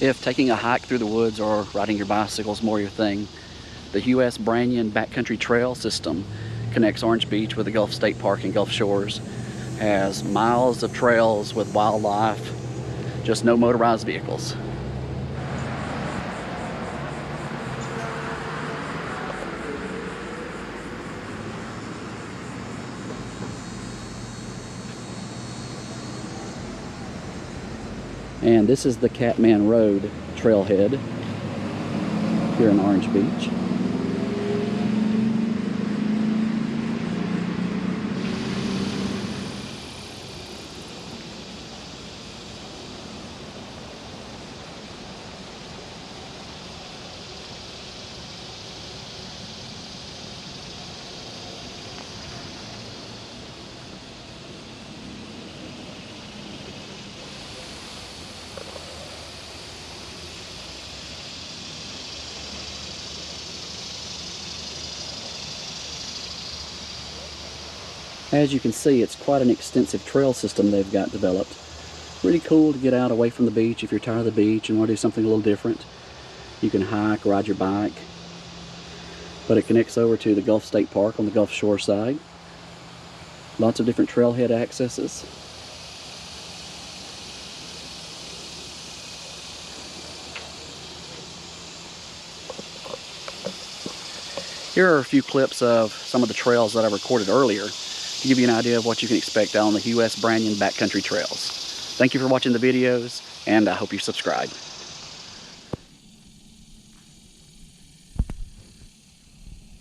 If taking a hike through the woods or riding your bicycle is more your thing, the US Branyon Backcountry Trail System connects Orange Beach with the Gulf State Park and Gulf Shores, has miles of trails with wildlife, just no motorized vehicles. And this is the Catman Road trailhead here in Orange Beach. As you can see, it's quite an extensive trail system they've got developed. Really cool to get out away from the beach if you're tired of the beach and want to do something a little different. You can hike, ride your bike. But it connects over to the Gulf State Park on the Gulf Shore side. Lots of different trailhead accesses. Here are a few clips of some of the trails that I recorded earlier to give you an idea of what you can expect on the US Branyon Backcountry Trails. Thank you for watching the videos, and I hope you subscribe.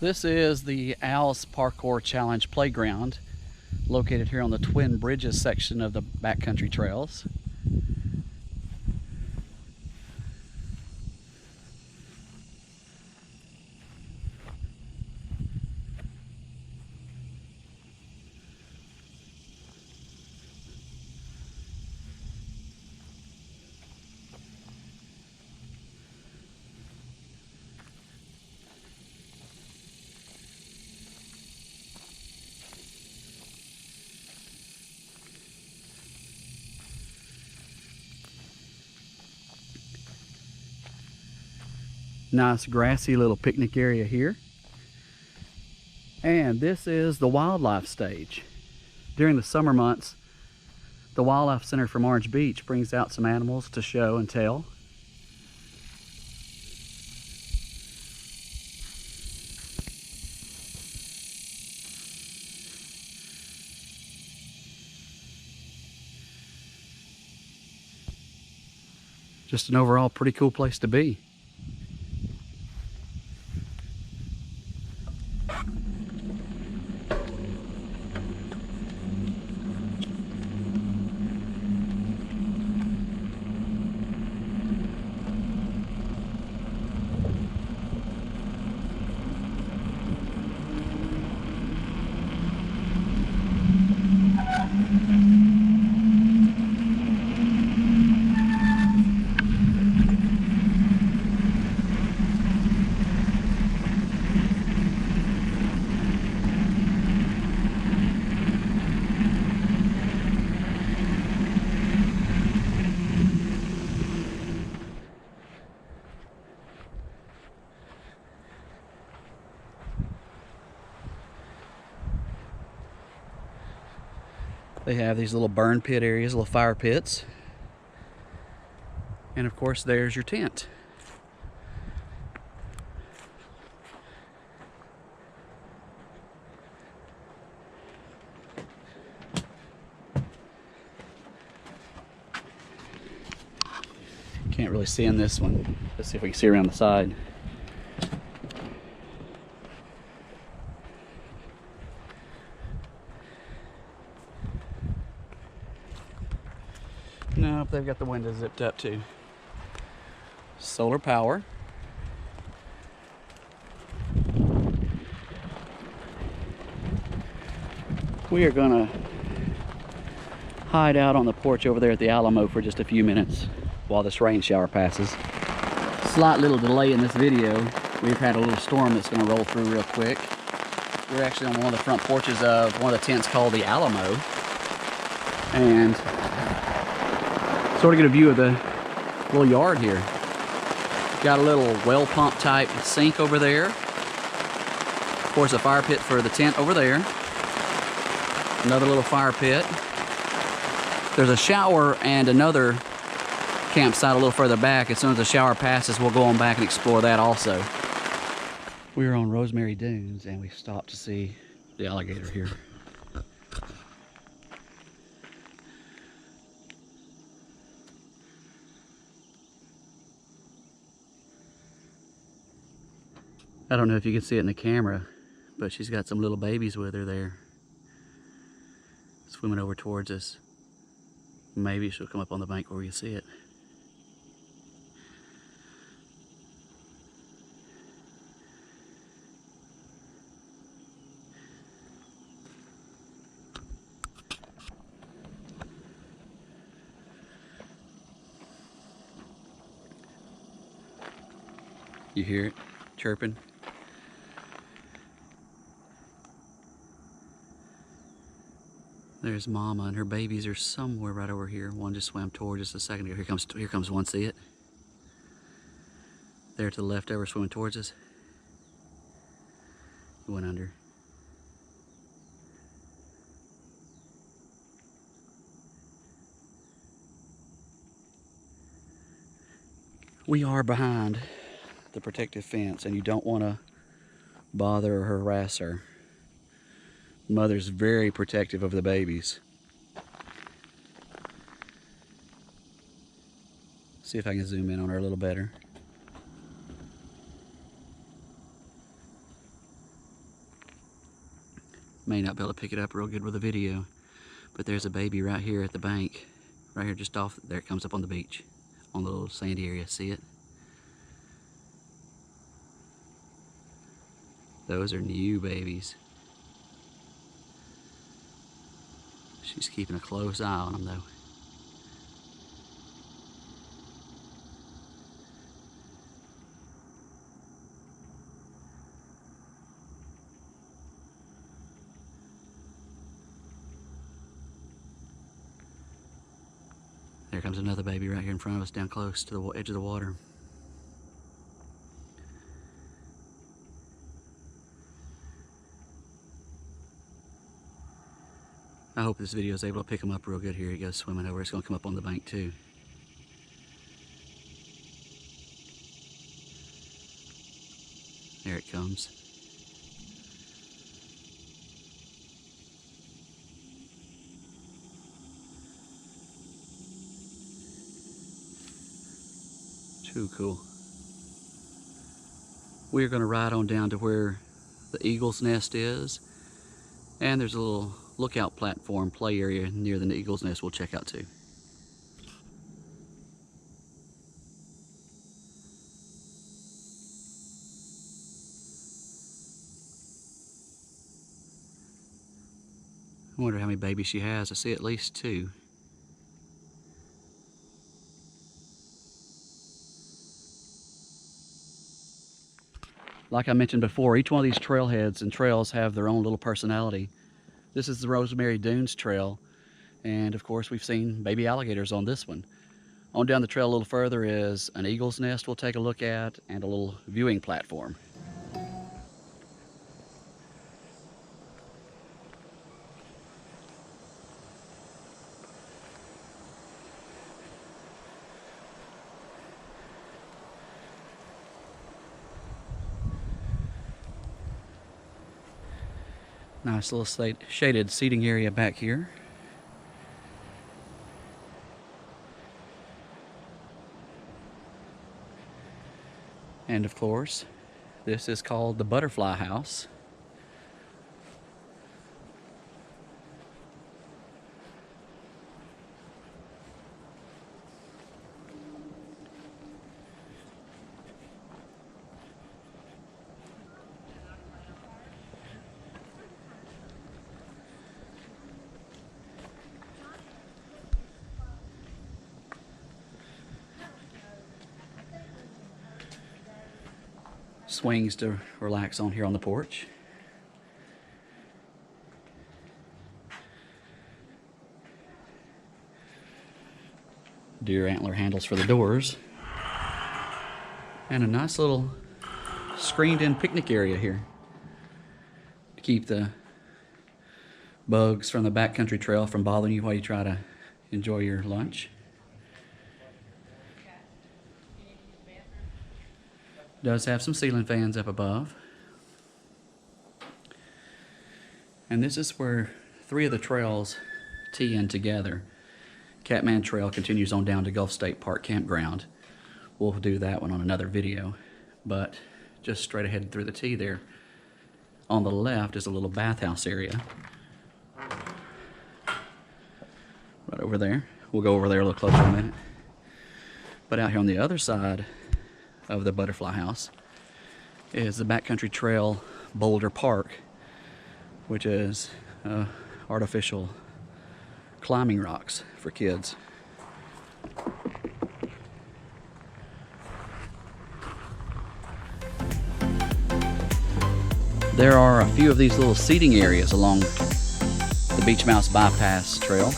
This is the Owls Parkour Challenge Playground, located here on the Twin Bridges section of the Backcountry Trails. Nice grassy little picnic area here. And this is the wildlife stage. During the summer months, the Wildlife Center from Orange Beach brings out some animals to show and tell. Just an overall pretty cool place to be. They have these little burn pit areas, little fire pits. And of course, there's your tent. Can't really see in this one. Let's see if we can see around the side. Nope, they've got the windows zipped up too. Solar power. We are gonna hide out on the porch over there at the Alamo for just a few minutes while this rain shower passes. Slight little delay in this video. We've had a little storm that's gonna roll through real quick. We're actually on one of the front porches of one of the tents called the Alamo, and sort of get a view of the little yard here. Got a little well pump type sink over there. Of course, a fire pit for the tent over there. Another little fire pit. There's a shower and another campsite a little further back. As soon as the shower passes, we'll go on back and explore that also. We were on Rosemary Dunes and we stopped to see the alligator here. I don't know if you can see it in the camera, but she's got some little babies with her there, swimming over towards us. Maybe she'll come up on the bank where we can see it. You hear it chirping? There's Mama, and her babies are somewhere right over here. One just swam towards us a second ago. Here comes one. See it? There to the left over, swimming towards us. He went under. We are behind the protective fence, and you don't want to bother or harass her. Mother's very protective of the babies. See if I can zoom in on her a little better. May not be able to pick it up real good with a video, but there's a baby right here at the bank. Right here just off, there it comes up on the beach, on the little sandy area. See it? Those are new babies. She's keeping a close eye on them though. There comes another baby right here in front of us, down close to the edge of the water. I hope this video is able to pick him up real good here. He goes swimming over. It's going to come up on the bank too. There it comes. Too cool. We're going to ride on down to where the eagle's nest is, and there's a little lookout platform play area near the eagle's nest we'll check out too. I wonder how many babies she has. I see at least 2. Like I mentioned before, each one of these trailheads and trails have their own little personality. This is the Rosemary Dunes Trail, and of course we've seen baby alligators on this one. On down the trail a little further is an eagle's nest we'll take a look at, and a little viewing platform. Nice little shaded seating area back here. And of course, this is called the Butterfly House. Swings to relax on here on the porch. deer antler handles for the doors, and a nice little screened-in picnic area here to keep the bugs from the backcountry trail from bothering you while you try to enjoy your lunch. Does have some ceiling fans up above. And this is where 3 of the trails tee in together. Catman Trail continues on down to Gulf State Park Campground. We'll do that one on another video. But just straight ahead through the tee there, on the left is a little bathhouse area. Right over there. We'll go over there a little closer in a minute. But out here on the other side of the butterfly house is the Backcountry Trail Boulder Park, which is artificial climbing rocks for kids. There are a few of these little seating areas along the Beach Mouse Bypass Trail.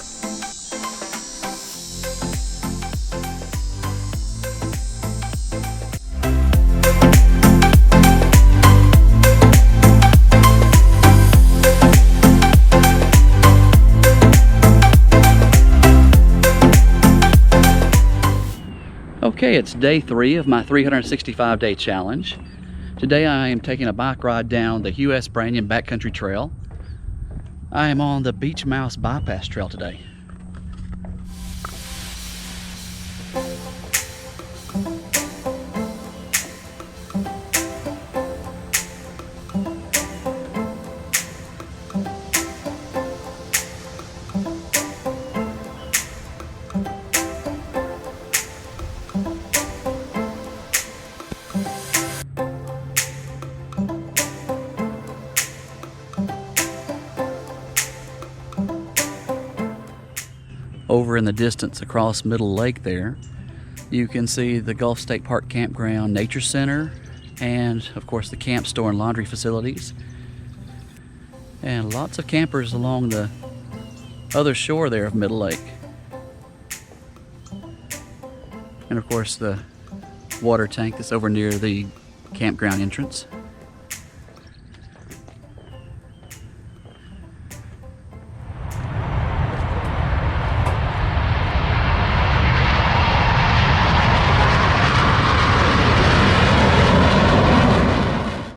Okay, it's day 3 of my 365-day challenge. Today I am taking a bike ride down the Hugh Branyon Backcountry Trail. I am on the Beach Mouse Bypass Trail today. Over in the distance across Middle Lake there, you can see the Gulf State Park Campground Nature Center, and of course the camp store and laundry facilities. And lots of campers along the other shore there of Middle Lake. And of course the water tank that's over near the campground entrance.